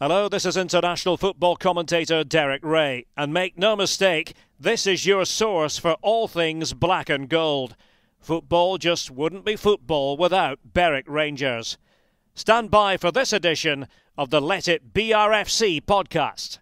Hello, this is international football commentator Derek Ray. And make no mistake, this is your source for all things black and gold. Football just wouldn't be football without Berwick Rangers. Stand by for this edition of the Let It BRFC podcast.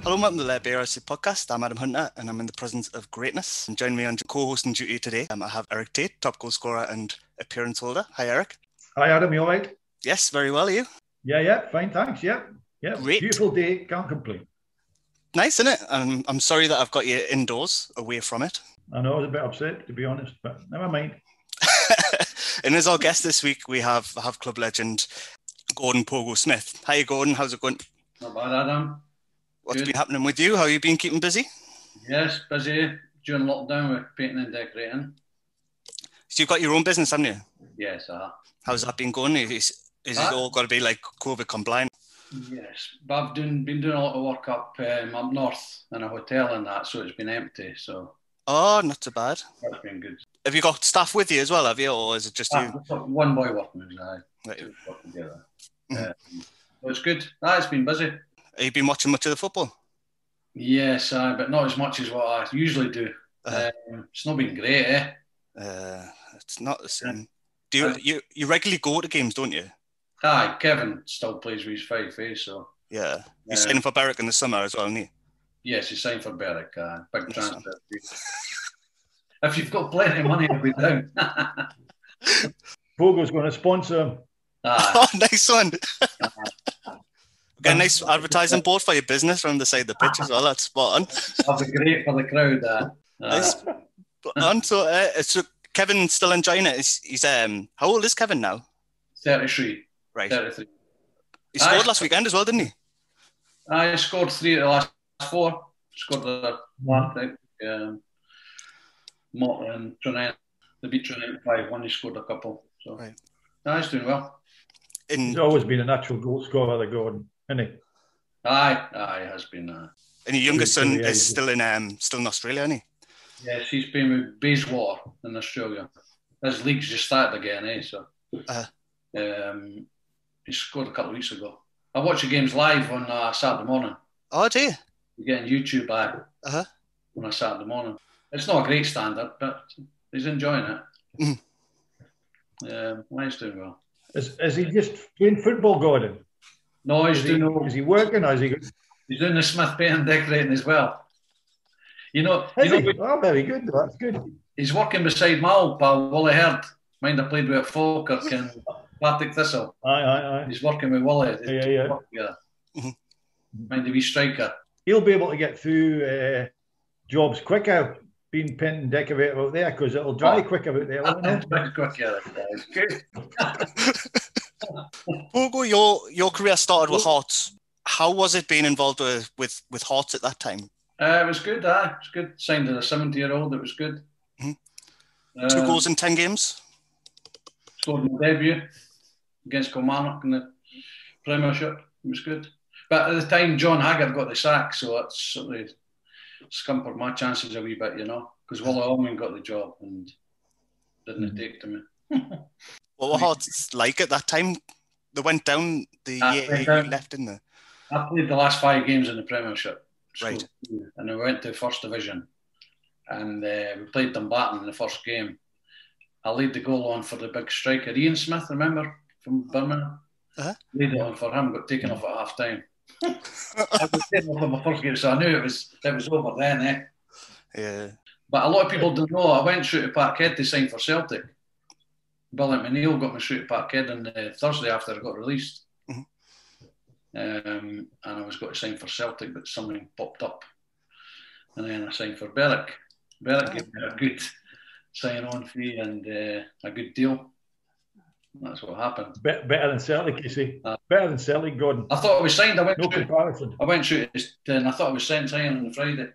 Hello and welcome to the Let It BRFC podcast. I'm Adam Hunter and I'm in the presence of greatness. And joining me on co-hosting duty today, I have Eric Tait, top goal scorer and appearance holder. Hi, Eric. Hi, Adam. You all right? Yes, very well. Are you? Yeah. Fine, thanks. Yeah. Great. Beautiful day. Can't complain. Nice, isn't it? I'm sorry that I've got you indoors, away from it. I know I was a bit upset, to be honest, but never mind. And as our guest this week, we have club legend Gordon Pogo Smith. Hi, Gordon. How's it going? Not bad, Adam. What's been happening with you? How have you been keeping busy? Yes, busy during lockdown with painting and decorating. So you've got your own business, haven't you? Yes, How's that been going? Is it all got to be like COVID compliant? Yes, but I've been doing a lot of work up north in a hotel and that, so it's been empty. So not so bad. That's been good. Have you got staff with you as well? Have you, or is it just you? One boy working with me. Right. Two work together. But it's good. It's been busy. Have you been watching much of the football? Yes, but not as much as what I usually do. It's not been great, eh? It's not the same. Do you regularly go to games, don't you? Aye, Kevin still plays with his 5 so. Yeah. He's signing for Berwick in the summer as well, isn't he? Yes, he's signed for Berwick. Big transfer. If you've got plenty of money, I'll be down. Pogo's going to sponsor him. Oh, nice one. Get a nice advertising board for your business from the side of the pitch as well. That's spot on. That'll be great for the crowd. Nice. So Kevin's still enjoying it. He's how old is Kevin now? 33. Right. 33. He scored last weekend as well, didn't he? I scored 3 of the last 4. Scored the one. Mott and Trinent. They beat Trinent 5-1. He scored a couple. So he's doing well. He's always been a natural goal scorer, the Gordon, isn't he? Aye, he has been. And your youngest son is still in Australia, isn't he? Yes, he's been with Bayswater in Australia. His league's just started again, So he scored a couple of weeks ago. I watch the games live on Saturday morning. Oh, do you? You get on YouTube on a Saturday morning. It's not a great standard, but he's enjoying it. He's doing well. Is he just playing football, Gordon? No, is he working or is he... He's doing the Smith painting and decorating as well. Oh, very good. That's good. He's working beside my old pal, Wally Herd. Mind I played with Falkirk and Partick Thistle. Aye. He's working with Wally. Yeah. Mind the wee striker. He'll be able to get through jobs quicker being painted and decorated out there because it'll dry quicker out there, won't it? Pogo, your career started with Hearts. How was it being involved with Hearts at that time? It was good, It was good. Signed as a 70-year-old, it was good. 2 goals in 10 games? Scored my debut against Kilmarnock in the Premiership. It was good. But at the time, John Haggard got the sack, so that's sort of scumpered my chances a wee bit, because Wally Allman got the job and didn't take to me. What were Hearts like at that time? They went down the year you left, didn't they? I played the last 5 games in the Premiership. Right. And we went to First Division. And we played Dumbarton in the first game. I laid the goal on for the big striker, Ian Smith, remember, from Birmingham? Laid it on for him, got taken off at half time. I was taken off in my first game, so I knew it was over then, Yeah. But a lot of people don't know, I went through to Parkhead to sign for Celtic. Billy McNeil got me through to Parkhead on the Thursday after I got released. And I was going to sign for Celtic, but something popped up. And then I signed for Berwick. Berwick gave me a good sign-on fee and a good deal. That's what happened. Better than Celtic, you see. Better than Celtic, Gordon. I thought I was signed. No comparison. I went through it, and I thought I was signed on the Friday.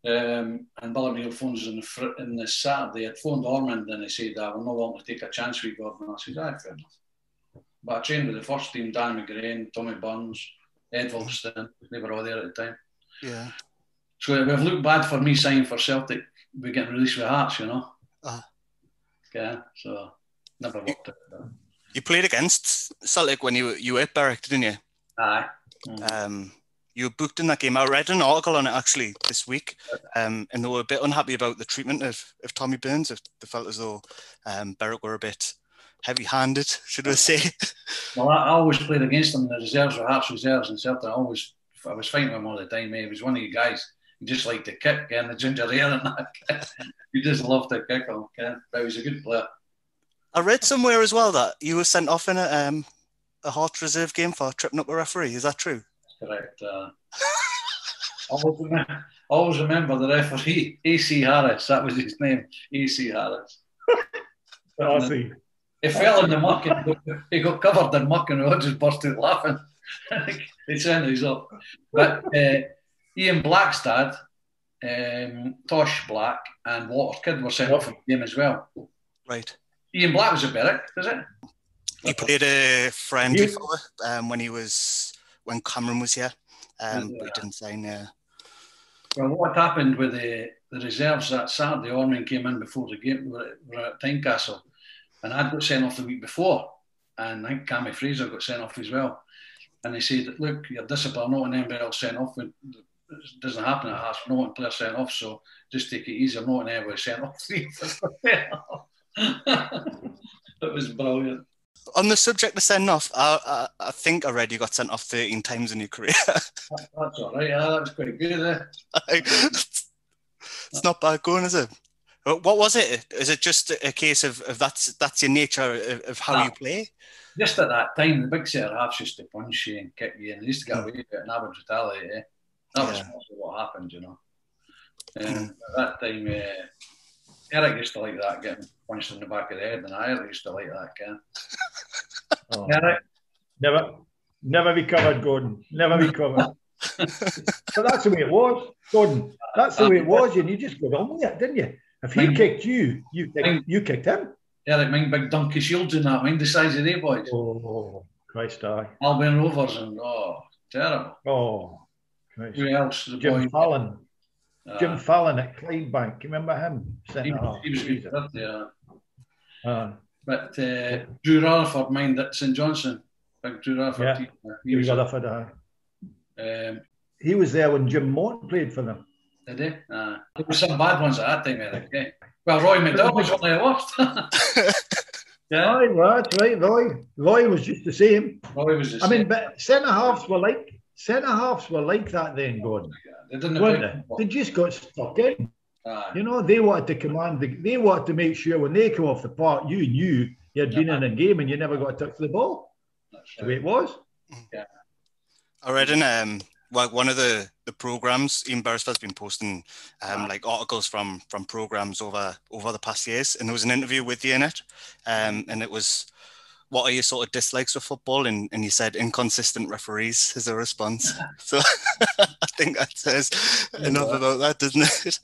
And Billy McNeil phones on the Saturday. I'd phoned Ormond and he said, I will no longer take a chance with Gordon. I said, fair enough. But I trained with the first team, Dan McGrain, Tommy Burns, Ed Wilston. They were all there at the time. Yeah. So it would have looked bad for me signing for Celtic, we getting released with Hearts, you know. Yeah, so never worked out. You played against Celtic when you were at Berwick, didn't you? Aye. You were booked in that game. I read an article on it actually this week, and they were a bit unhappy about the treatment of Tommy Burns. If they felt as though Berwick were a bit heavy-handed, should I say? Well, I always played against him in the reserves, or Hearts reserves in Celtic. I was fighting with him all the time. He was one of you guys. He just liked to kick, and the ginger hair and that. He just loved to kick him, but he was a good player. I read somewhere as well that you were sent off in a Hearts reserve game for tripping up a referee. Is that true? Correct. I always remember the referee, A.C. Harris. That was his name, A.C. Harris. He fell in the muck and he got covered in muck and we just busted laughing. He sent us up. But Ian Black's dad, Tosh Black, and Walter Kidd were sent off from the game as well. Right. Ian Black was a Berwick, is it? He played a friendly for when Cameron was here. But he didn't sign. Well, what happened with the reserves that Saturday, Ormond came in before the game. We were at Tynecastle, and I'd got sent off the week before, and I think Cammy Fraser got sent off as well. And they said, look, you're disciplined, not anybody else sent off. It doesn't happen at Hearts, no one player sent off, so just take it easy, not anybody sent off. It was brilliant. On the subject of sending off, I think I read you got sent off 13 times in your career. That's all right. Yeah, that was quite good. It's not bad going, is it? What was it? Is it just a case of that's your nature of how you play? Just at that time, the big set of halves used to punch you and kick you, and they used to get away with it and have brutality. That was mostly what happened, you know. And at that time, Eric used to like that, getting punched in the back of the head, and Eric used to like that, Eric? Never recovered, Gordon. Never recovered. But that's the way it was, Gordon. That's the way it was, and you just got on with it, didn't you? If he kicked you, you kicked him. Eric, mine big donkey shields in that, mind the size of they boys. Oh, Christ, aye. Albion Rovers, and terrible. Oh, Christ. Who else? Jim Fallon. Jim Fallon at Clydebank. You remember him? He was good, yeah. But Drew Rutherford, mind at St Johnson. Big Drew Rutherford. Yeah, he was Rutherford. He was there when Jim Morton played for them. Did he? There were some bad ones at that time, Eric. Eh? Well, Roy McDowell was one of the worst. Yeah, right, that's right. Roy was just the same. Roy was the same. I mean, but centre halves were like that then, Gordon. They didn't. Weren't they? They just got stuck in. You know, they wanted to command. They wanted to make sure when they come off the park, you knew you had been in a game and you never got a touch of the ball. That's the way it was. Yeah. I read in one of the programs, Ian Beresford's been posting like articles from programs over the past years, and there was an interview with you in it, and it was, what are your sort of dislikes with football? And you said inconsistent referees as a response. So I think that says enough about that, doesn't it?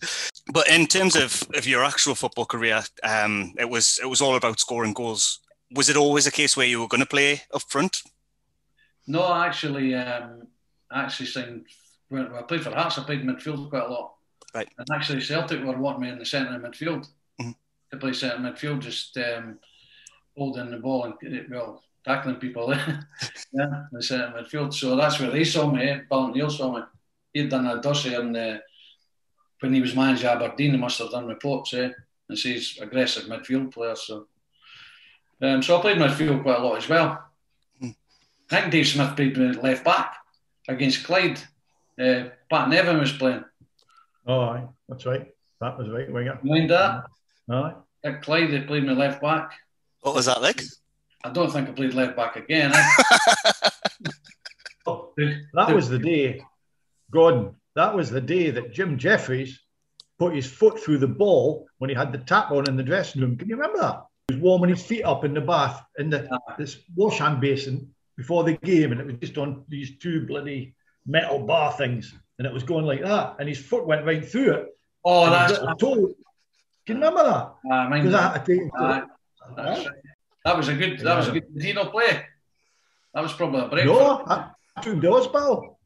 But in terms of your actual football career, it was all about scoring goals. Was it always a case where you were going to play up front? No, actually signed. When I played for Hearts, I played midfield quite a lot. Right. And actually, Celtic were wanting me in the centre of midfield. To play centre midfield, just holding the ball and tackling people. Yeah, the centre midfield. So that's where they saw me. Ballant Neil saw me. He'd done a dossier when he was manager of Aberdeen. He must have done reports, and says aggressive midfield player. So I played midfield quite a lot as well. I think Dave Smith played left back against Clyde. Pat Nevin was playing. Oh, aye, that's right. That was right, winger. Mind that? Aye. At Clyde, they played me left back. What was that like? I don't think I played left back again. That was the day, Gordon, that was the day that Jim Jeffries put his foot through the ball when he had the tap on in the dressing room. Can you remember that? He was warming his feet up in the bath, in this wash hand basin before the game, and it was just on these two bloody metal bar things, and it was going like that, and his foot went right through it. Oh, that's toe. Can you remember that? Because I had to take it. That was a good Dino play. That was probably a break. No, I took the hospital.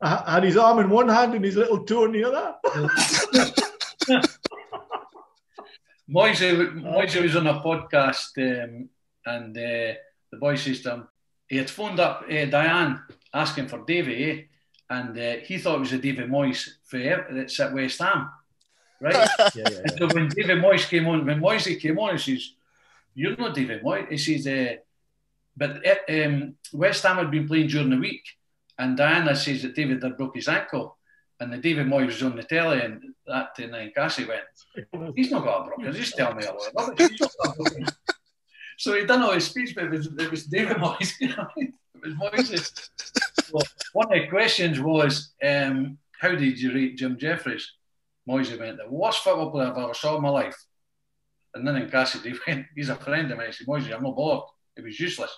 I had his arm in one hand and his little toe in the other. Moisey was on a podcast and the boy says to him, he had phoned up Diane asking for Davy, and he thought it was a Davy Moyes that's at West Ham, right? Yeah. And so when Davy Moyes came on, when Moisey came on, he says, "You're not Davy Moyes." He says, but West Ham had been playing during the week, and Diana says that David had broke his ankle, and the David Moyes was on the telly, and that night Cassie went, "He's not got a broken, just tell me a lot of rubbish. He's not got a broken." So he done all his speech, but it was David Moyes. You know? It was Moyes. Well, one of the questions was, how did you rate Jim Jeffries? Moyes went, "The worst football player I've ever saw in my life." And then in Cassidy went, "He's a friend of mine." I said, "Moyes, I'm not bored. It was useless."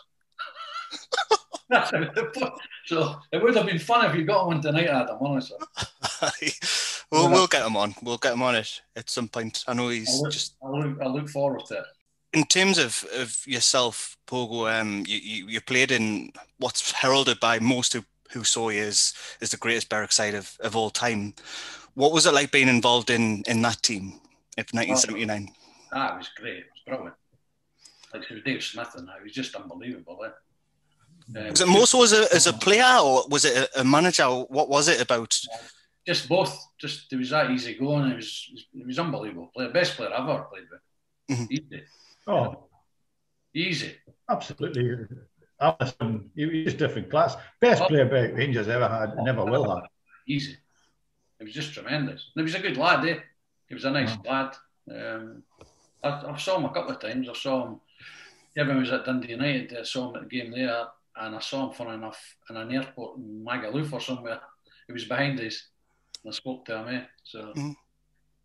So it would have been fun if you got him on tonight, Adam, honestly. Well, we'll get him on. We'll get him on it at some point. I know he's I look forward to it. In terms of yourself, Pogo, you played in what's heralded by most who saw you as the greatest Berwick side of all time. What was it like being involved in that team in 1979? It was great. It was brilliant. Like it was Dave Smith and that. It was just unbelievable. Was it more so as a player, or was it a manager? What was it about? Just both. Just it was that easy going. It was unbelievable. Best player I've ever played with. Mm-hmm. Easy. Oh, easy. Absolutely. Alison, he was different class. Best player Berwick Rangers ever had, and never will have. Easy. It was just tremendous. And he was a good lad, eh? He was a nice lad. I saw him a couple of times. I saw him. Kevin was at Dundee United. I saw him at the game there, and I saw him, funny enough, in an airport in Magaluf or somewhere. He was behind us, and I spoke to him. So,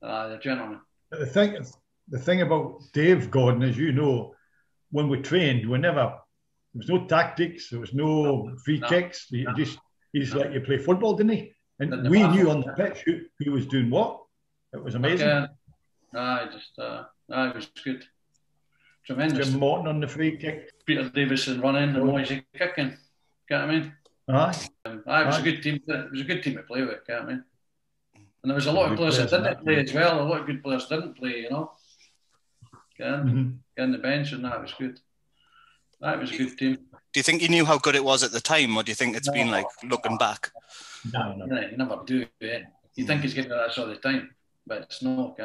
the gentleman. The thing about Dave Gordon, as you know, when we trained, there was no tactics, there was no free kicks. He's like you play football, didn't he? And we knew on the pitch who was doing what. It was amazing. It was good. Tremendous. Jim Morton on the free kick. Peter Davison running and Moisey kicking. Get what I mean? It was a good team. It was a good team to play with. Get what I mean? And there was a lot of players that didn't play as well. A lot of good players didn't play. You know, getting the bench and that was good. That was a good team. Do you think you knew how good it was at the time, or do you think it's been like looking back? No. You never do. You think he's getting that sort of time, but it's not.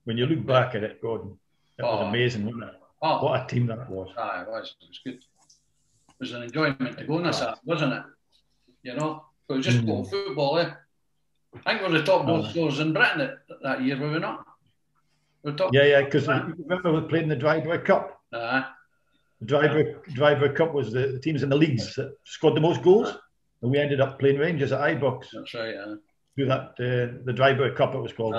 When you look back at it, Gordon, it was amazing, wasn't it? What a team that was. It was. It was good. It was an enjoyment to go on this, wasn't it? You know, it was just football. I think we were the top goal scorers in Britain that year, were we not? Yeah, because remember we played in the Driveway Cup. The Driveway Cup was the teams in the leagues that scored the most goals, and we ended up playing Rangers at Ibrox. That's right. Through that the Driveway Cup, it was called.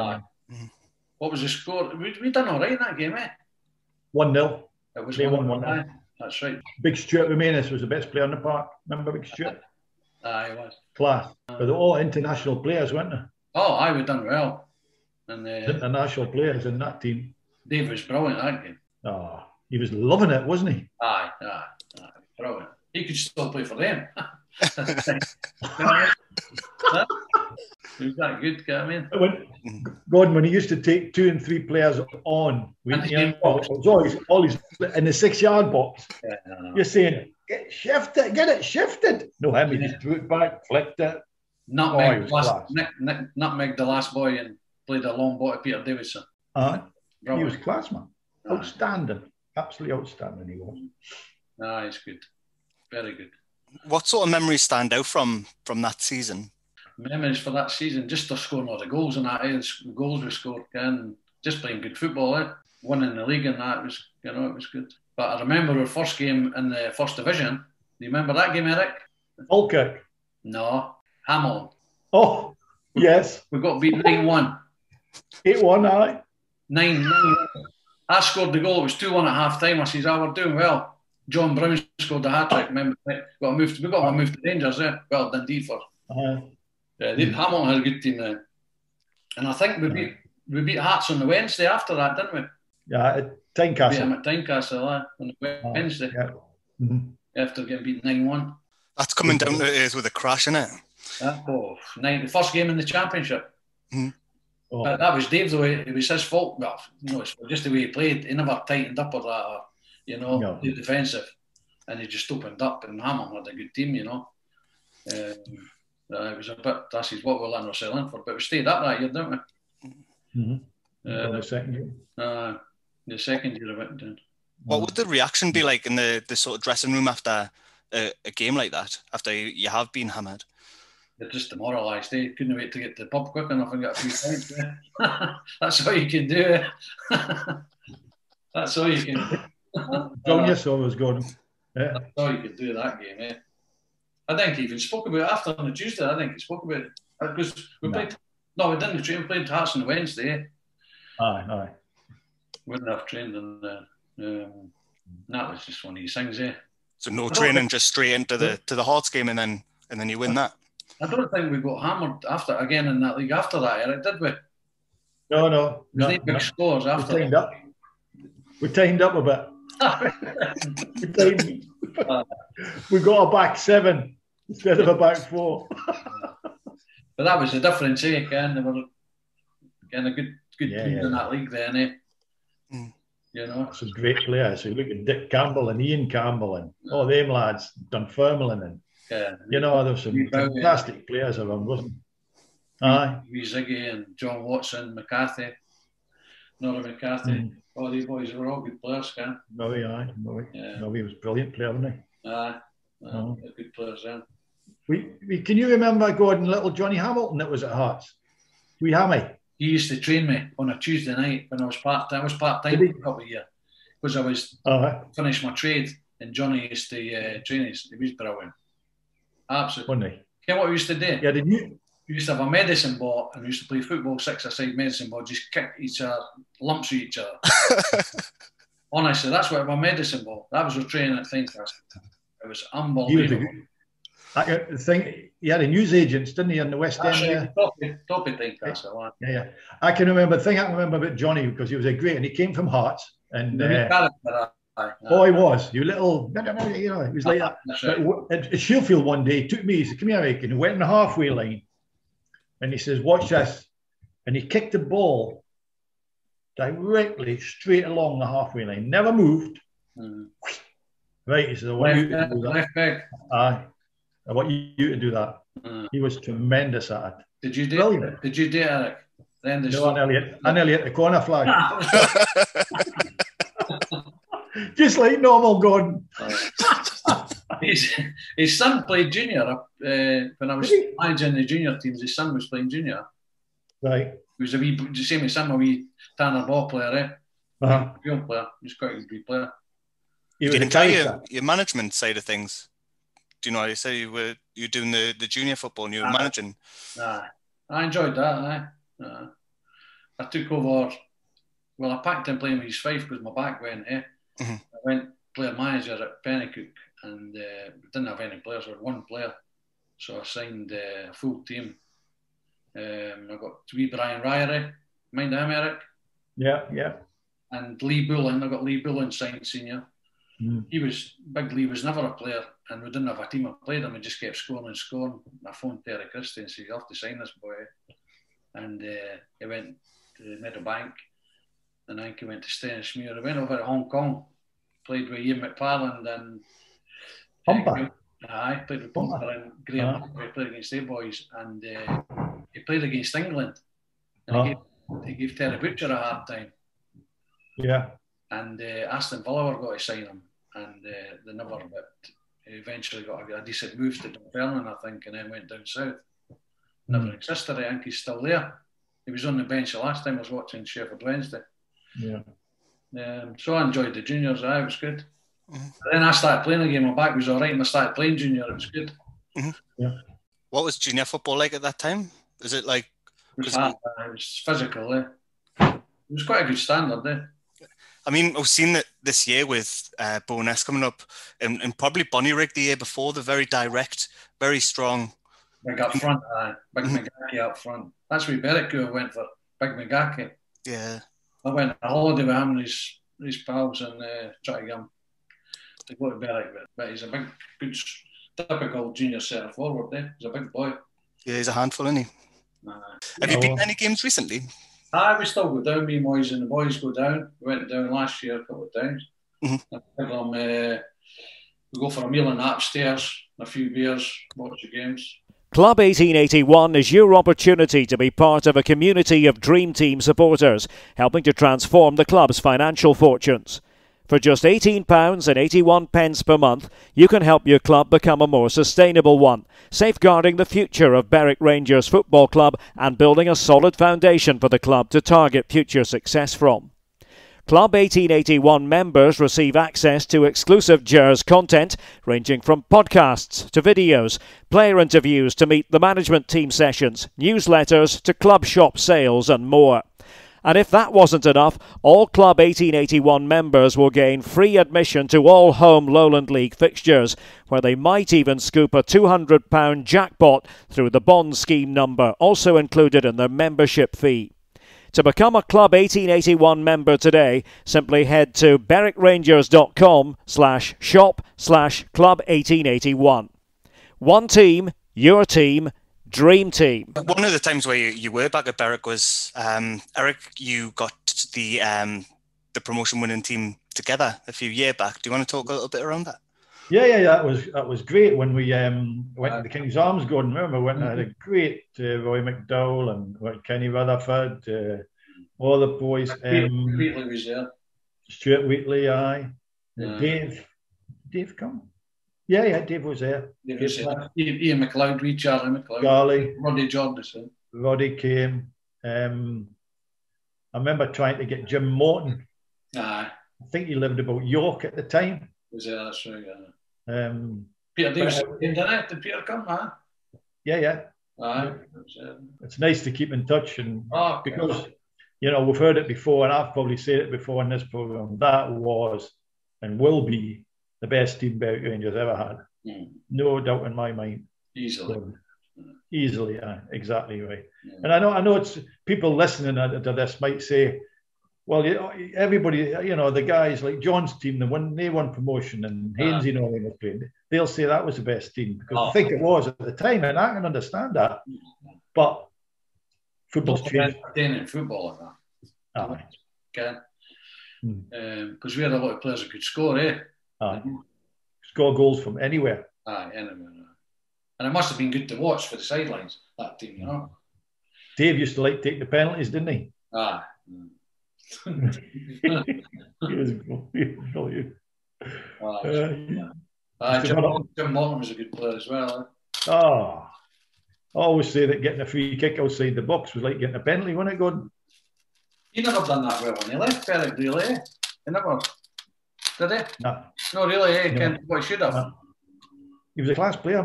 What was the score? We done all right in that game, 1-0. It was 1-1. That's right. Big Stuart Romanis was the best player on the park. Remember Big Stuart? He was. Class. But they're all international players, weren't they? We done well. And international players in that team. Dave was brilliant that game. He was loving it, wasn't he? Brilliant. He could still play for them. He was that good, I mean. Gordon, when he used to take 2 and 3 players on, it was always in the 6-yard box. You're saying, get it shifted. No, he just threw it back, flicked it. Nutmeg the last boy and played a long ball to Peter Davison. He was class, man. Outstanding. Absolutely outstanding he was. He's good. Very good. What sort of memories stand out from that season? Memories for that season, just scoring all the goals and that, the goals we scored, and just playing good football, winning the league and that was, it was good. But I remember our first game in the first division. Do you remember that game, Eric? Falkirk? No, Hamilton. Oh, yes. We got beat 9-1. 8-1, aye. 9-9. I scored the goal. It was 2-1 at half time. I says, we're doing well. John Brown scored the hat trick. Remember, we got a move to Rangers, Well, Dundee first. Hamilton had a good team then. And I think we beat Hearts on the Wednesday after that, didn't we? Yeah, at Tynecastle. At Tynecastle on the Wednesday. After getting beat 9-1. That's coming down to earth with a crash, isn't it? The first game in the championship. Mm. Oh. But that was Dave, though. It was his fault. Well, it's just the way he played. He never tightened up or that, played defensive. And he just opened up, and Hammond had a good team, It was a bit, that's what we learned ourselves in for. But we stayed up that year, didn't we? Mm-hmm. The second year. The second year of it. What would the reaction be like in the sort of dressing room after a game like that, after you have been hammered? They're just demoralised. They couldn't wait to get to the pub quick enough and get a few pints. That's all you can do. That's all you can do. John, yes, I was going. Yeah. That's all you could do that game, eh? I think he even spoke about it after on the Tuesday. I think he spoke about it because we played. No, we didn't train. We played Hearts on the Wednesday. Eh? Aye. Wouldn't have trained, and that was just one of these things, eh? So no training, just straight into the Hearts game, and then you win that. I don't think we got hammered again in that league after that, Eric, did we? No. There's no big scores after. We tightened up a bit. We got a back 7 instead of a back 4. But that was the difference, eh? Again, they were getting a good teams in that league then, eh? Some great players. So you look at Dick Campbell and Ian Campbell and all them lads, Dunfermline and there's some fantastic players around, wasn't there? Aye. Ziggy and John Watson, McCarthy, Nora McCarthy. All these boys were all good players, Ken. He was a brilliant player, wasn't he? Good players then. Can you remember Gordon, little Johnny Hamilton that was at Hearts? Wee Hammy. He used to train me on a Tuesday night when I was part-time. I was part-time for a couple of years because I was finished my trade, and Johnny used to train us. He was brilliant. Absolutely. Wasn't he? You know what we used to do? Yeah, did you? We used to have a medicine ball and we used to play football 6-a-side medicine ball, just kick each other, lumps with each other. Honestly, that's what my medicine ball. That was our training at Tynecastle. It was unbelievable. I think he had a news agents, didn't he, in the West End? Top of Tynecastle. Yeah. I can remember about Johnny because he was a great, and he came from Hearts. And he was. You little, he was like that. At Sheffield one day, he took me, he said, "Come here, Rick," and he went in the halfway line. And he says, "Watch this." And he kicked the ball directly straight along the halfway line. Never moved. Right, he says, "I want you to do that." Left back. Aye. I want you to do that. He was tremendous at it. Did you do it? Did you do it, Eric? No, I nearly hit the corner flag. Just like normal Gordon. His son played junior when I was managing the junior teams. His son was playing junior. Right. He was the same as him, a wee Tanner ball player, Field player. He was quite a good player. You can tell your management side of things. Do you know how you say you were doing the junior football and you were managing? I enjoyed that. I took over. Well, I packed in playing with his Fife because my back went. I went player manager at Pennycook and we didn't have any players. We had one player, so I signed a full team. I got wee Brian Ryrie, mind him, Eric? Yeah. And Lee Bullen. I got Lee Bullen signed senior. Big Lee was never a player, and we didn't have a team that played him. We just kept scoring. I phoned Terry Christie and said, "You have to sign this boy." And he went to Meadowbank, and I think he went to Stennismuir. He went over to Hong Kong, played with Ian McFarland and Pumper. Played with Pumper and Graham. He played against their boys, and he played against England. And he gave Terry Butcher a hard time. Yeah. And Aston Villa were going to sign him, and they never. But he eventually got a decent move to Dunfermline, I think, and then went down south. Never existed. I think he's still there. He was on the bench the last time I was watching Sheffield Wednesday. Yeah. So I enjoyed the juniors. It was good. Then I started playing again. My back was all right, and I started playing junior. It was good. Yeah. What was junior football like at that time? Is it like? It was physical. It was quite a good standard. I mean, I've seen that this year with Bo'ness coming up, and probably Bonnyrigg the year before. They're very direct, very strong. Big up front, Big McGarkey up front. That's where Berwick went for, Big McGarkey. Yeah. I went on a holiday with him and his pals and tried to get him to go to Berwick. But he's a big, good, typical junior centre forward there. He's a big boy. Yeah, he's a handful, isn't he? Have you been to any games recently? We still go down, me and boys, and the boys go down. We went down last year a couple of times. We go for a meal in the upstairs, a few beers, watch the games. Club 1881 is your opportunity to be part of a community of Dream Team supporters, helping to transform the club's financial fortunes. For just £18.81 per month, you can help your club become a more sustainable one, safeguarding the future of Berwick Rangers Football Club and building a solid foundation for the club to target future success from. Club 1881 members receive access to exclusive Gers content ranging from podcasts to videos, player interviews to meet the management team sessions, newsletters to club shop sales and more. And if that wasn't enough, all Club 1881 members will gain free admission to all home Lowland League fixtures, where they might even scoop a £200 jackpot through the bond scheme number, also included in their membership fee. To become a Club 1881 member today, simply head to berwickrangers.com/shop/club1881. One team, your team, Dream Team. One of the times where you were back at Berwick was, Eric, you got the promotion winning team together a few years back. Do you want to talk a little bit around that? Yeah, that was great when we went to the King's Arms, Gordon. Remember, we went and had a great Roy McDowell and Kenny Rutherford, all the boys. Wheatley was there. Stuart Wheatley, aye. Dave come? Yeah, Dave was there. Ian McLeod, Charlie McLeod. Charlie. Roddy Jordan. Roddy came. I remember trying to get Jim Morton. Aye. I think he lived about York at the time. Was there, that's right, yeah. Peter Davis did Peter come, huh? Yeah. Aye. It's nice to keep in touch, and because we've heard it before, and I've probably said it before in this program. That was and will be the best team Berwick Rangers ever had. No doubt in my mind. Easily, exactly right. And I know it's people listening to this might say, well, everybody, the guys like John's team, they won promotion, and Hainsey and all them played. They'll say that was the best team because I think it was at the time, and I can understand that. But football's changed. Entertaining football like that. Because we had a lot of players who could score, Score goals from anywhere. Anywhere. And it must have been good to watch for the sidelines, that team, Dave used to like to take the penalties, didn't he? He was brilliant. Jim Morton was a good player as well. I always say that getting a free kick outside the box was like getting a penalty, wasn't it, Gordon? He never done that well when he left Berwick, really. He never did he? No, really. What he should have. No. He was a class player,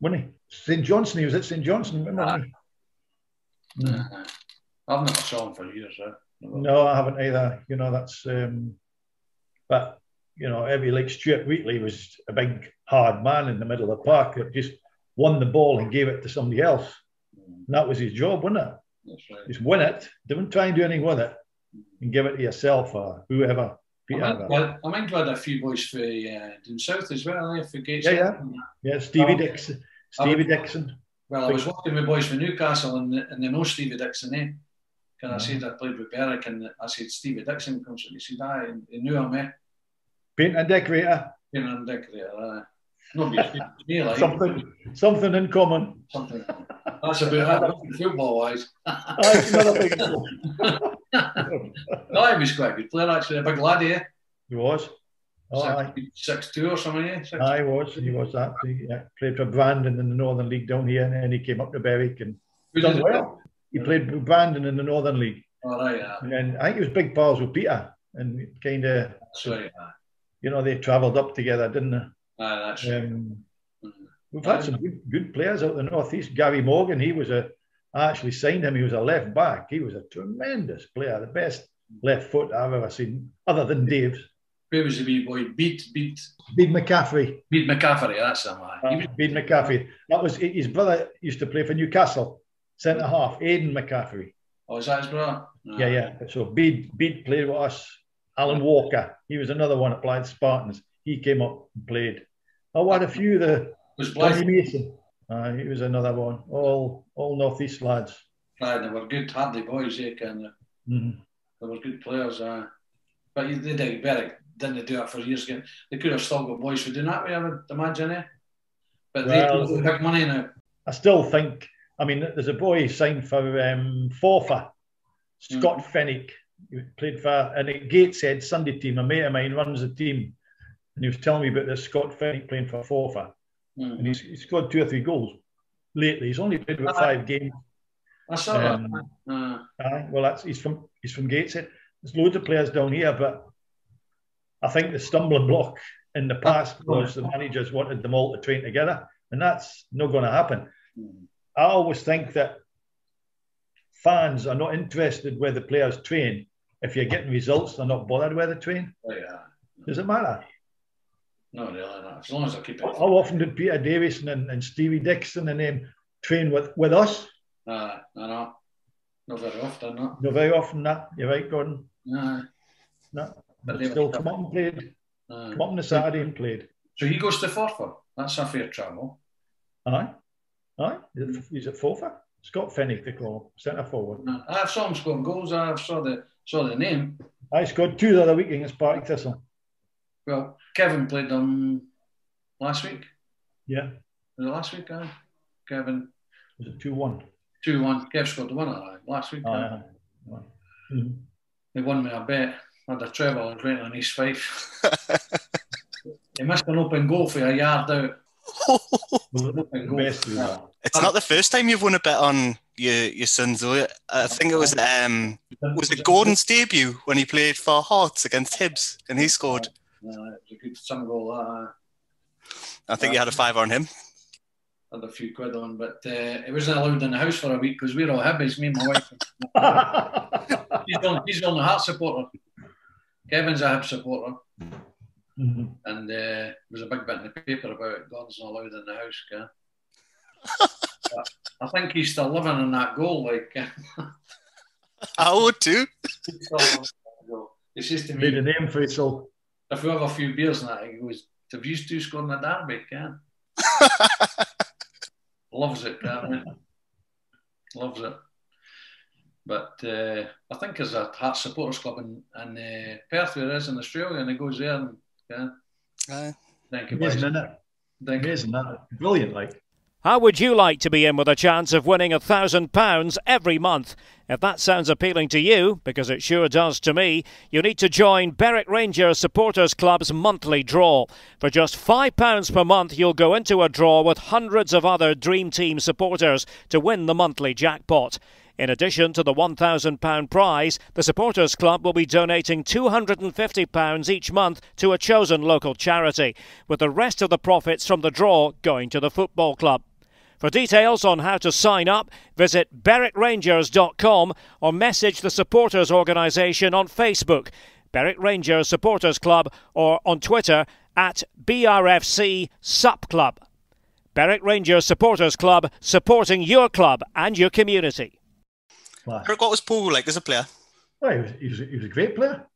wasn't he? St Johnson. He was at St Johnson, remember? I've never saw him for years. No, I haven't either. That's. But like Stuart Wheatley was a big hard man in the middle of the park that just won the ball and gave it to somebody else. And that was his job, wasn't it? That's right. Just win it. Don't try and do anything with it, and give it to yourself or whoever. I'm glad a few boys for down south as well. For Gates. Yeah. Stevie Dixon. Well, I was working with boys from Newcastle, and they know Stevie Dixon, And I said I played with Berwick, and I said Stevie Dixon comes. And he said, he knew him, Paint and decorator. Nobody me, like something in common. Something. That's about it, football wise. That's another thing. No, he was quite a good player, actually. A big lad, He was. 6'2" or something, He was that. Yeah. Played for Brandon in the Northern League down here, and then he came up to Berwick and done well. He played with Brandon in the Northern League. And then I think he was big pals with Peter, and kind of. That's right. They travelled up together, didn't they? That's right. We've had some good players out the northeast. Gary Morgan, I actually signed him. He was a left back. He was a tremendous player, the best left foot I've ever seen, other than Dave's. Where was the wee boy? Bede McCaffrey. Bede McCaffrey, that's him. Bede McCaffrey. That was his brother. Used to play for Newcastle, centre half. Aidan McCaffrey. Oh, is that his brother? Yeah. So Bede played with us. Alan Walker. He was another one at Blythe Spartans. He came up and played. I had a few of Was Johnny Mason. He was another one. All North East lads. They were good, hardy boys, kind of. They were good players. But they didn't do it for years. They could have still got boys for doing that way, I would imagine. But they got big money now. I still think, I mean, there's a boy signed for Forfar, Scott Fennick. He played for, and at Gateshead Sunday team, a mate of mine runs the team. And he was telling me about this Scott Fennick playing for Forfar. And he's scored 2 or 3 goals lately. He's only played about 5 games. I saw that. Well, he's from Gateshead. There's loads of players down here, but I think the stumbling block in the past was the managers wanted them all to train together, and that's not going to happen. I always think that fans are not interested where the players train. If you're getting results, they're not bothered where they train. Does it matter? No, really not. As long as I keep it. How often did Peter Davison and Stevie Dixon and them train with us? No. Not very often, no. Not very often, that. You're right, Gordon. No. But they still come up and played. Come up on the Saturday and played. So he goes to Forfar. That's a fair travel. Aye. He's at Forfar. Scott Fennick, they call him, centre forward. I've saw him scoring goals. I saw the name. I scored 2 the other week against Partick Thistle. Well, Kevin played them last week. Yeah. Was it last week, Kevin? Was it 2-1? 2-1. Kev scored the winner last week. They won me a bet. I had a treble and went on East Fife. He missed an open goal for a yard out. It's not the first time you've won a bet on your sons, though. I think it was it Gordon's debut when he played for Hearts against Hibs and he scored. It was a good some goal. I think you had a 5 on him. Had a few quid on, but it wasn't allowed in the house for a week because we're all Hibbies, me and my wife. He's on the Hearts supporter. Kevin's a Hibs supporter. And there was a big bit in the paper about it. Gordon's not allowed in the house. I think he's still living on that goal. I would too. It's just to me. Made a name for himself. If we have a few beers and that, he goes, "Have you two scored in a derby?" Loves it, loves it. But I think there's a Hearts supporters club in Perth where it is in Australia, and he goes there and Amazing, isn't it? Brilliant, How would you like to be in with a chance of winning £1,000 every month? If that sounds appealing to you, because it sure does to me, you need to join Berwick Rangers Supporters Club's monthly draw. For just £5 per month, you'll go into a draw with hundreds of other Dream Team supporters to win the monthly jackpot. In addition to the £1,000 prize, the Supporters Club will be donating £250 each month to a chosen local charity, with the rest of the profits from the draw going to the football club. For details on how to sign up, visit berwickrangers.com or message the Supporters Organisation on Facebook, Berwick Rangers Supporters Club, or on Twitter at BRFC Sup Club. Berwick Rangers Supporters Club, supporting your club and your community. Eric, what was Pogo like as a player? Well, he was a great player.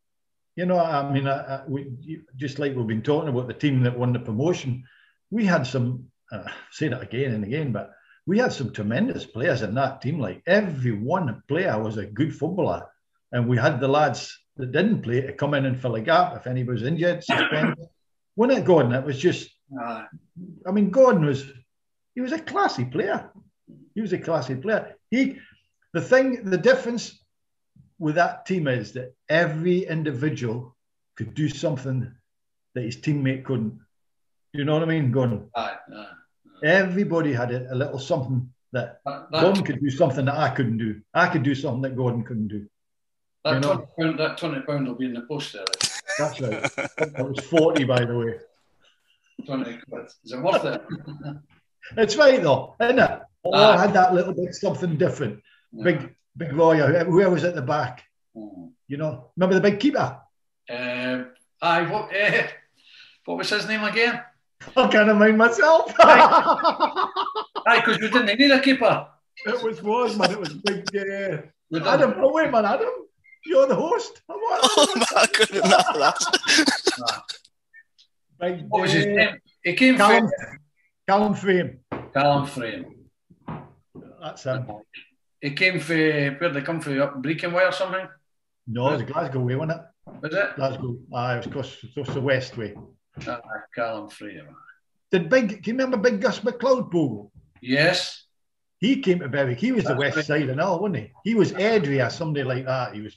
You know, I mean, just like we've been talking about the team that won the promotion, we had some, say that again and again, but we had some tremendous players in that team. Like every one player was a good footballer. And we had the lads that didn't play to come in and fill a gap if anybody was injured, suspended. Wasn't it, Gordon? It was just, I mean, Gordon was a classy player. He was a classy player. The difference with that team is that every individual could do something that his teammate couldn't. You know what I mean, Gordon? Everybody had a little something that Gordon could do something that I couldn't do. I could do something that Gordon couldn't do. That £20 will be in the post there. Right? That's right. That was 40, by the way. 20 quid. Is it worth it? It's right, though, isn't it? I had that little bit something different. Big Roy, whoever was at the back. You know, remember the big keeper? What was his name again? I can't mind myself. Because we didn't need a keeper. It was, man. It was big. Adam, oh wait, man, Adam, you're the host. Oh my goodness, what was his name? He came from Callum Frame. Callum Frame. That's him. He came for, where did they come from? Up Breckenway or something? No, it was Glasgow way, wasn't it? Was it? Glasgow. It was across the west way. Callum Frame. Can you remember Big Gus McLeod, Pogo? Yes. He came to Berwick. He was the west side and all, wasn't he? He was Edry or somebody like that. He was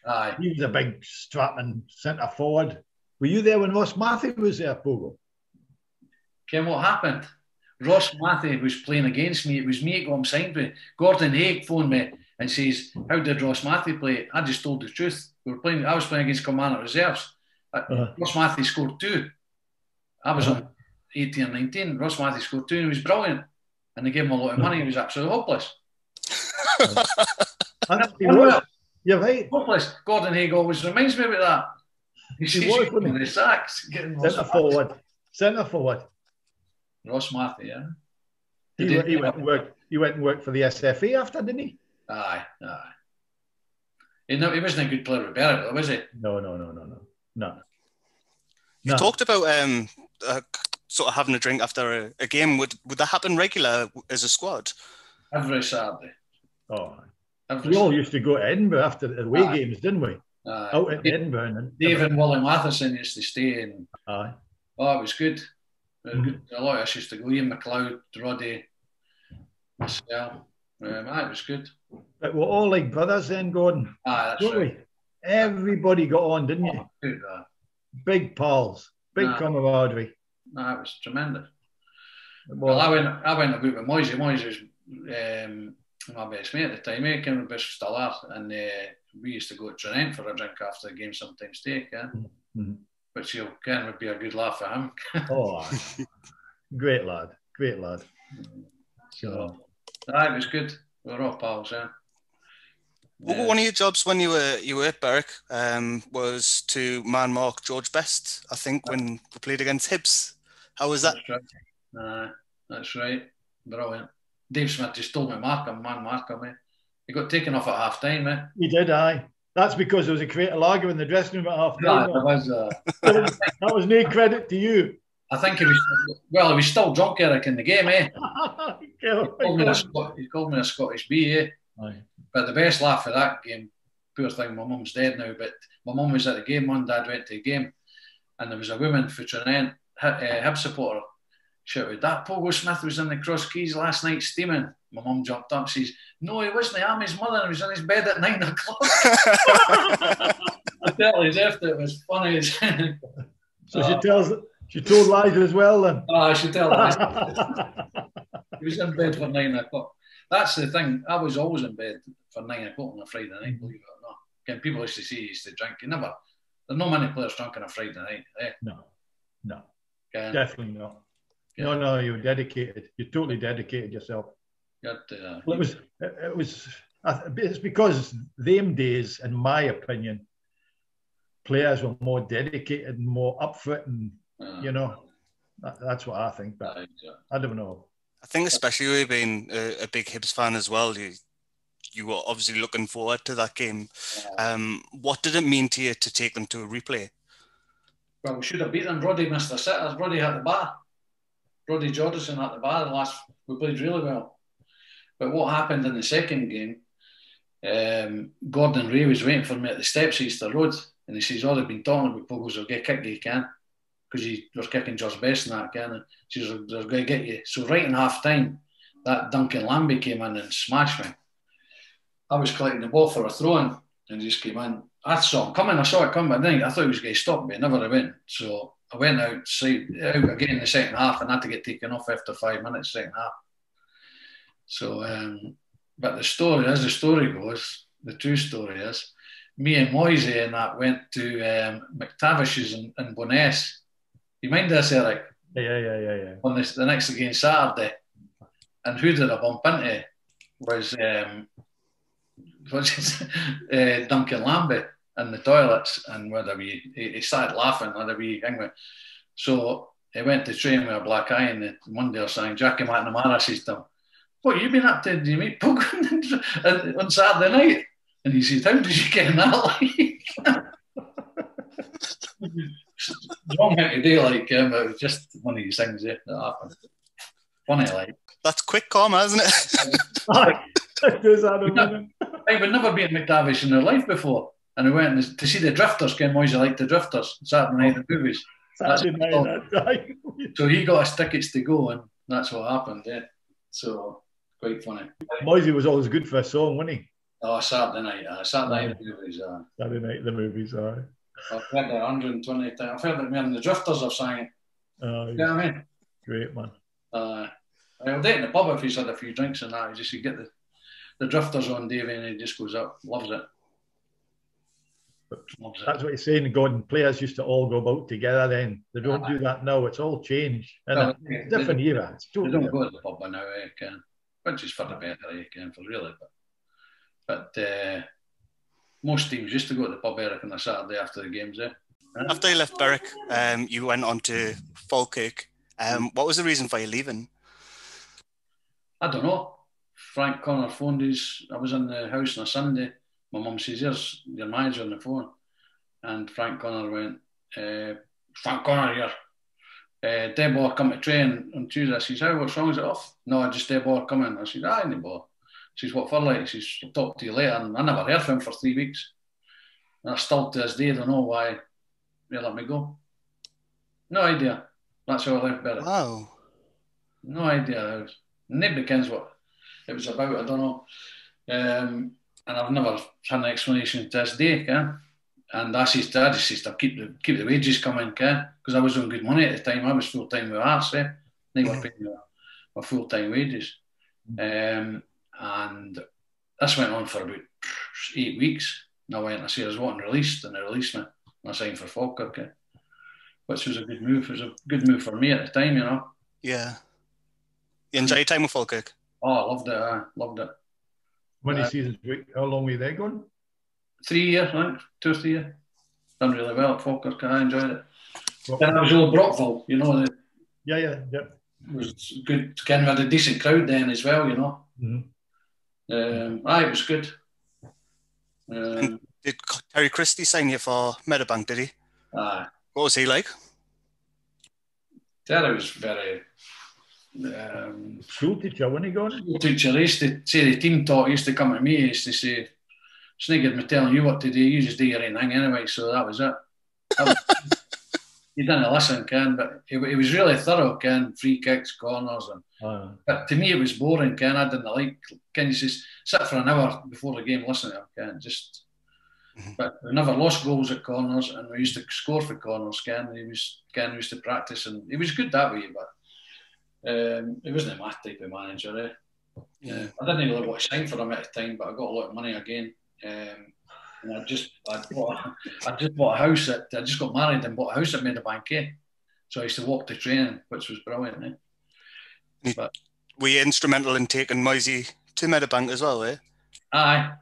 a big strapping centre forward. Were you there when Ross Matthew was there, Pogo? Ken, what happened? Ross Matthew was playing against me. It was me that got him signed with. Gordon Haig phoned me and says, "How did Ross Matthew play?" I just told the truth. I was playing against Kilmarnock reserves. Ross Matthew scored 2. I was on 18 or 19. Ross Matthew scored 2 and he was brilliant. And they gave him a lot of money. He was absolutely hopeless. He was. You're right. Hopeless. Gordon Haig always reminds me about that. He was winning the sacks. Centre forward. Ross Matthew, yeah. He went and worked for the SFA after, didn't he? Aye. He wasn't a good player with Berwick, was he? No. You talked about sort of having a drink after a game. Would that happen regular as a squad? Every Saturday. Oh, we all used to go to Edinburgh after the away games, didn't we? Out in Edinburgh. And Dave and Willie Matheson used to stay. And, it was good. A lot of us used to go. Ian McLeod, Roddy, myself. It was good. But we're all like brothers then, Gordon. That's right. Everybody got on, didn't you? Good, big pals, big camaraderie. It was tremendous. Well, I went about with Moisey. Moisey was my best mate at the time. He came with best still are, and we used to go to Trent for a drink after the game, sometimes take. Which Ken would be a good laugh for him. Great lad. So, it was good. We were all pals, yeah. One of your jobs when you were at Berwick was to man mark George Best, I think, when we played against Hibs. How was that? That's right. Brilliant. Dave Smith just told me man mark him. He got taken off at half time. He did, aye. That's because there was a creative lager in the dressing room at half time. That was no credit to you. I think he was still drunk, Eric, in the game, He called me a Scottish B, Aye. But the best laugh of that game, poor thing, my mum's dead now, but my mum was at the game, Mum and Dad went to the game, and there was a woman for Trinent, Hib supporter, shouted, "That Pogo Smith was in the Cross Keys last night steaming." My mum jumped up and says, "No, he wasn't. I'm his mother. He was in his bed at 9 o'clock. I tell you, after it was funny. So she told lies as well then? She told lies. He was in bed for 9 o'clock. That's the thing. I was always in bed for 9 o'clock on a Friday night, believe it or not. Again, people used to say he used to drink. There's no many players drunk on a Friday night. No. Definitely not. No, you were dedicated. You totally dedicated yourself. It's because them days, in my opinion, players were more dedicated and more up for it, and that's what I think. But I don't know. I think especially you being a big Hibs fan as well, you were obviously looking forward to that game. What did it mean to you to take them to a replay? Well, we should have beaten Roddy, Mr. Sitters. Roddy at the bar. Roddy Jordison at the bar. We played really well. But what happened in the second game, Gordon Ray was waiting for me at the steps of Easter Road, and he says, they've been talking about Pogos, they'll get kicked, you can, because he was kicking Gers Best and that, can. He says, they're going to get you. So right in half time, that Duncan Lambie came in and smashed me. I was collecting the ball for a throw-in, and he just came in. I saw it coming, I but then I thought he was going to stop me, never went. So I went out again in the second half and had to get taken off after 5 minutes, second half. So, but the story goes, the true story is, me and Moisey and that went to McTavish's in Bowness. You mind this, Eric? Yeah. On the next against Saturday. And who did I bump into was Duncan Lambie in the toilets, and he started laughing, so he went to train with a black eye, and Monday or something, Jackie McNamara says to him, "What you been up to? Did you meet Pogo on Saturday night?" And he said, "How did you get in that like?" Wrong thing to do, but it was just one of these things that happened. funny, like. That's quick karma, isn't it? Aye, it does that a minute. I would never been at McTavish in their life before. And I went to see the Drifters. Ken Moisey liked the Drifters. Saturday night at the movies. Saturday night, that's right. So he got us tickets to go, and that's what happened. Yeah. So quite funny. Moisey was always good for a song, wasn't he? Oh, Saturday night at the movies. Saturday night at the movies, aye. I've heard it 120 times. I've heard it more than the Drifters have sang it. You know what I mean? Great, man. I'll date in the pub if he's had a few drinks and that. You get the Drifters on Davey and he just goes up, loves it. That's what you're saying, Gordon. Players used to all go about together then. They don't do that now. It's all changed. And it's a different era. It's totally they don't go to the pub now, Ken. Which is for the better, Ken, for really. But most teams used to go to the pub, Eric, on a Saturday after the games, After you left Berwick, you went on to Falkirk. What was the reason for you leaving? I don't know. Frank Connor phoned us. I was in the house on a Sunday. My mum says, "Here's your manager on the phone." And Frank Connor went, "Frank Connor here. Debo come to train on Tuesday." I says, "How? What's wrong? Is it off?" "No, I just Debo coming." I says, "Aye, no bother." She says, "What for?" Like, she says, "I'll talk to you later." And I never heard from him for 3 weeks. And I still to this day don't know why they let me go. No idea. That's how I left Berwick. Wow. No idea. Nobody knows what it was about. I don't know. And I've never had an explanation to this day, Ken. And I just says to keep the wages coming, Ken, because I was on good money at the time. I was full time with Arts, They were paying me my full time wages. And this went on for about 8 weeks. And I went and I said I was wanting released, and they released me. And I signed for Falkirk, which was a good move. It was a good move for me at the time, you know. Yeah. You enjoyed your time with Falkirk? Oh, I loved it. I loved it. When he sees how long were you there going? 3 years, I think. 2 or 3 years. Done really well at Falkirk. I enjoyed it. Then I was old Brockville, you know. Yeah. It was good. Kind of had a decent crowd then as well, you know. Mm-hmm. It was good. Did Terry Christie sign you for Meadowbank, did he? Aye. What was he like? Terry was very... school teacher, when he gone? School teacher. He used to say the team talk. He used to come to me. He used to say, "It's not good me telling you what to do. You just do your own thing anyway." So that was it. He didn't listen, Ken, but he was really thorough, Ken. Free kicks, corners, and but to me it was boring, Ken. I didn't like. Ken, you just sit for an hour before the game, listen to him, Ken. But we never lost goals at corners, and we used to score for corners, Ken. Ken used to practice, and he was good that way, but. He wasn't my type of manager. I didn't really want to sign for him at the time, but I got a lot of money again. And I just bought a house I just got married and bought a house at Meadowbank. So I used to walk to training, which was brilliant. But were you instrumental in taking Moisey to Meadowbank as well, Aye.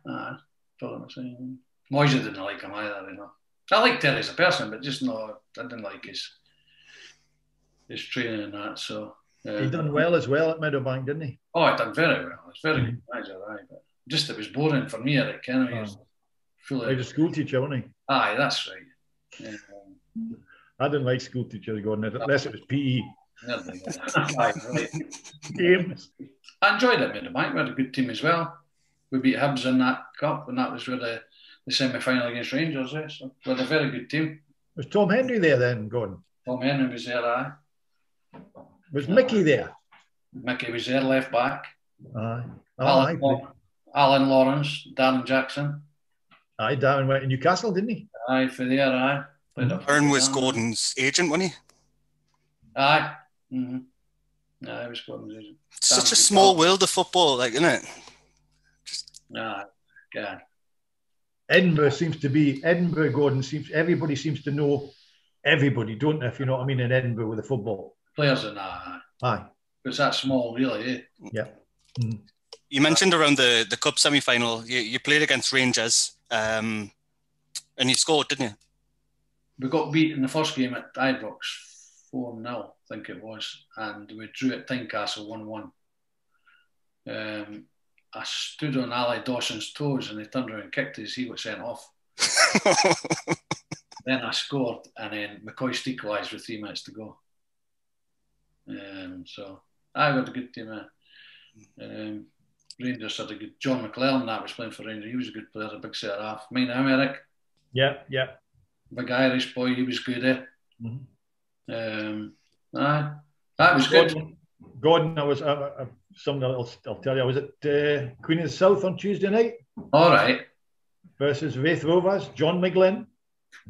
Moisey didn't like him either, you know. I liked Terry as a person, but just no, I didn't like his training and that, so... he done well as well at Meadowbank, didn't he? Oh, he done very well. It's very good manager, but just it was boring for me, Eric. He was a school teacher, wasn't he? Aye, that's right. I didn't like school teachers going there, unless it was PE. Aye, right. Games. I enjoyed it, Meadowbank. We had a good team as well. We beat Hibs in that cup, and that was where the semi-final against Rangers. So we had a very good team. Was Tom Henry there then, Gordon? Tom Henry was there, aye. Was Mickey there? Mickey was there, left back. Aye. Alan Lawrence, Darren Jackson. Aye, Darren went to Newcastle, didn't he? Aye, for there, aye. Darren was Gordon's agent, wasn't he? Aye. Mm-hmm. Aye, he was Gordon's agent. Such a small world of football, like, isn't it? Aye, yeah. Edinburgh, Gordon, everybody seems to know everybody, don't they, if you know what I mean, in Edinburgh with the football. Players in that. Aye. It's that small, really, Yeah. Mm. You mentioned around the cup semi-final, you played against Rangers, and you scored, didn't you? We got beat in the first game at Ibrox 4-0, I think it was, and we drew at Tynecastle 1-1. I stood on Ali Dawson's toes and he turned around and kicked us. He got sent off. Then I scored, and then McCoy equalised with 3 minutes to go. So I got a good team. Rangers had a good John McClellan that was playing for Rangers. He was a good player, a big centre half. Mine, Eric. Yeah. Big Irish boy, he was good, eh? Mm-hmm. That was good. Gordon, I was something I'll tell you. I was at Queen of the South on Tuesday night. All right. Versus Wraith Rovers, John McGlynn.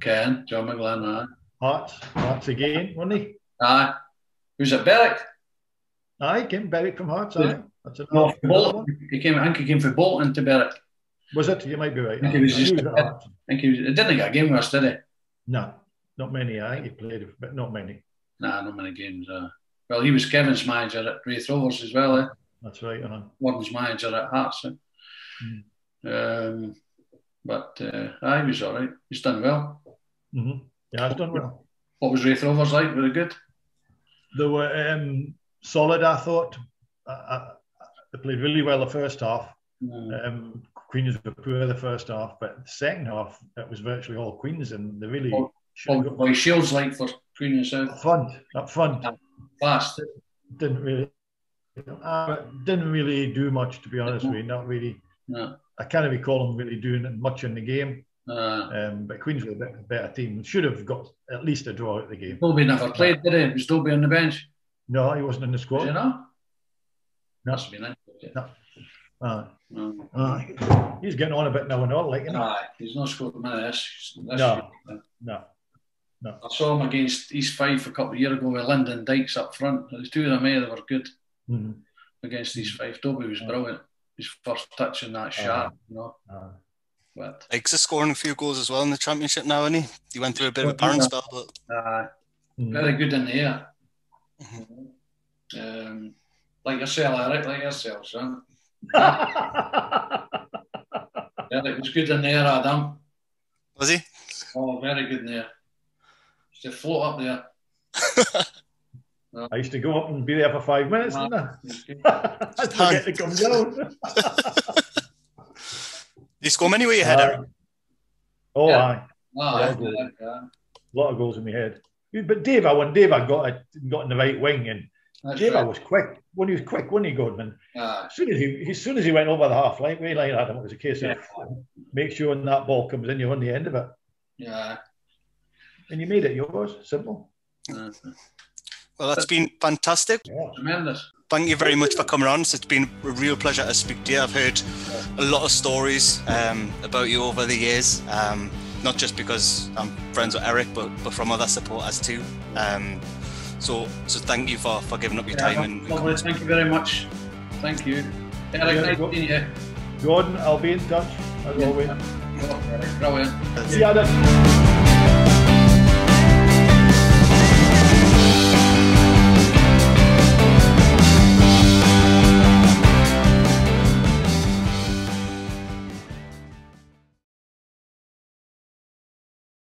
Ken, John McGlynn, Hearts again, wasn't he? Aye. Who's at Berwick? Aye, came Berwick from Hearts, aye. That's No, Bolton. I think he came from Bolton to Berwick. Was it? You might be right. I think he didn't get a game with us, did he? No, not many. I think he played, but not many. Nah, not many games. Well, he was Kevin's manager at Wraith Rovers as well, eh? That's right. Gordon's manager at Hearts. But he was all right. He's done well. Mm-hmm. Yeah, he's done well. What was Wraith Rovers like? Very good? They were solid, I thought. They played really well the first half. Queens were poor the first half, but the second half, it was virtually all Queens, and they really... What was Shields like for Queen of the South? Up front. Fast. Didn't really do much, to be honest with you. Not really. No. I can't recall them really doing much in the game. But Queens were a better team. Should have got at least a draw at the game. Dobie never played, did he? Was Dobie on the bench? No, he wasn't in the squad. Did you know? No. Must have been He's getting on a bit now and all, like, he's not scored many this. No. I saw him against East Fife a couple of years ago with Lyndon Dykes up front. There's two of them there that were good against East Fife. Dobie was brilliant. His first touch in that shot, you know. But Dykes is scoring a few goals as well in the Championship now, isn't he? He went through a bit of a barren spell, but very good in the air. Like yourself, Eric, like yourself, son. Eric was good in the air, Adam. Was he? Oh, very good in the air. Used to float up there. I used to go up and be there for 5 minutes, didn't I? I'd forget to come down. You score many with your head, Eric? Aye. A lot of goals in my head. But Dave, when Dave got in the right wing, and Dave was quick. When he was quick, wasn't he, Gordon? As soon as he went over the half line, it was a case of make sure when that ball comes in, you're on the end of it. Yeah. And you made it yours. Simple. Well, that's been fantastic. Yeah. Tremendous. Thank you very much for coming on. It's been a real pleasure to speak to you. I've heard a lot of stories about you over the years, not just because I'm friends with Eric, but from other supporters too. So thank you for giving up your time. Lovely. Thank you very much. Thank you. Eric, nice seeing you. Gordon, I'll be in touch as always. Brilliant. See you, Adam.